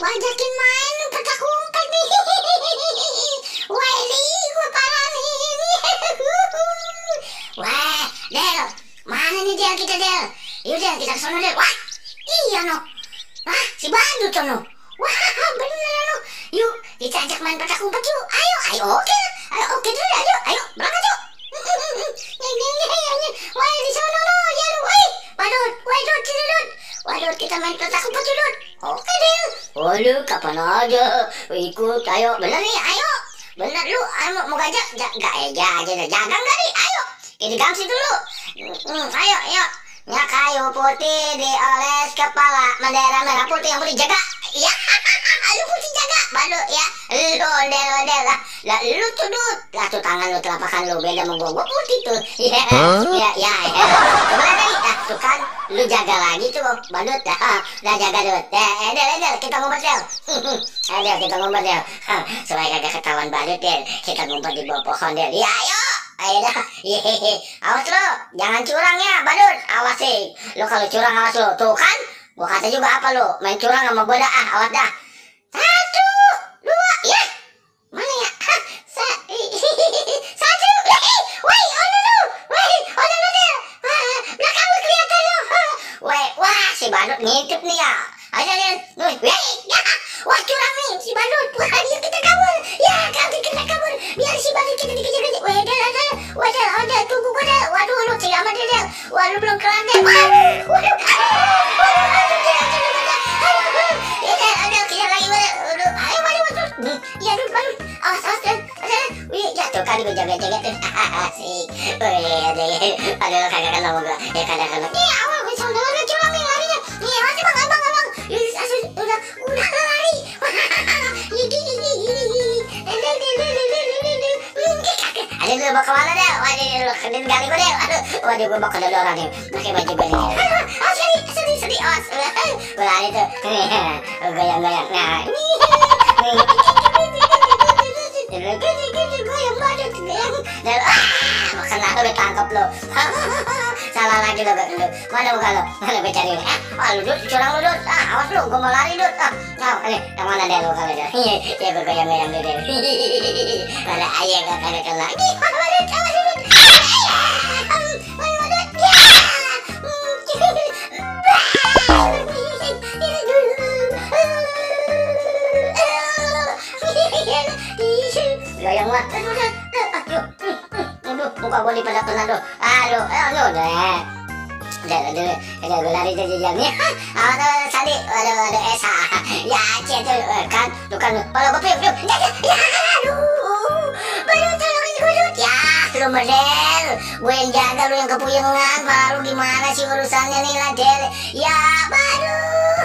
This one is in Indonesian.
Ajakin main petak umpet nih. Wah, ini gua parah nih. Wah, Del, mana nih Del kita Del? Yaudah kita ke sana Del. Wah, iya no. Wah, si Bandut no. Wah, bener no. Yuk, kita ajak main petak umpet yuk. Ayo, oke. Ayo, oke dulu ya, ayo, berangkat yuk. Wah, di sana no, ya lu. Bandut, Dut, sini Dut. Waduh, kita main petak umpet yuk Dut. Oke Del. Waduh, kapan aja ikut, ayo, bener nih, ayo. Bener lu, mau gajah, jaga enggak nih, ayo. Ini gangsi dulu. Ayo. Ya kayu putih dioles kepala, bendera merah putih yang putih jaga. Ya, lu putih jaga, baru ya. Lu ondel lah. Lah lu tuh Dut, lah tuh tangan lu telapakan lu beda sama gua putih tuh. Ya. Kemana nih? Nah, tuh kan, lu jaga lagi tuh, Bandut. Dah jaga Dut. Del, kita ngumpet Del. Kita ngumpet Del. Supaya kagak ketahuan Bandut Del. Kita ngumpet di bawah pohon Del. Ya, ayo dah. Awas lo, jangan curang ya, Bandut. Awas sih. Lo kalau curang awas lo. Tuh kan, gua kata juga apa lo? Main curang sama gua dah. Awas dah. 1, 2, ya. Mana ya? 1. Woi, ono lu. Del. Belakang lu kelihatan lo. Wah, si Bandut ngintip nih ya. Ayo Del. Wah, curang nih si Bandut. Wah, dia kita kabur. Ya, kita kabur. Biar si Bandut kita dikejar-kejar. Del, tunggu gua Del. Waduh, lu tinggal sama Del. Waduh, belum kelar Del. Waduh, Del, kejar lagi Del. Ayo, Bandut. Ya, Bandut. Awas Del. Jatuh kan gue jaga-jaga tuh. Asik. Aduh, kagak kena sama gua. Ya, kagak kena. Nih, awal gue saudara curang nih larinya. Nih, masih abang. Udah lari. Aduh, lu mau kemana Del? Waduh, lu kedin kali gue Del. Waduh, gue mau kedin orang nih. Pakai baju gue nih. Sedih. Awas. Gue lari tuh. Goyang-goyang. Nah, goyang Bandut. Del, kena lu ditangkap lu. Salah lagi lu. Mana muka lu? Mana gue cari? Lu Dut, curang lu Dut. Awas lu, gue mau lari Dut. Ini, yang mana Del lu kalau Del? Ya gue goyang-goyang Del. Mana ayah gak kena kena. Bandut, awas Dut. Goyang lah. Aduh, muka gue pada kena tuh. Aduh, deh. Udah gue lari dari jamnya. Tadi, aduh, Esa. Ya, tuh kan, kalau gue piuk. Aduh, baru tolongin gue Dut. Ya, lu Del. Gue yang jaga, lu yang kepuyengan. Lu gimana sih urusannya nih lah Del? Ya, baru.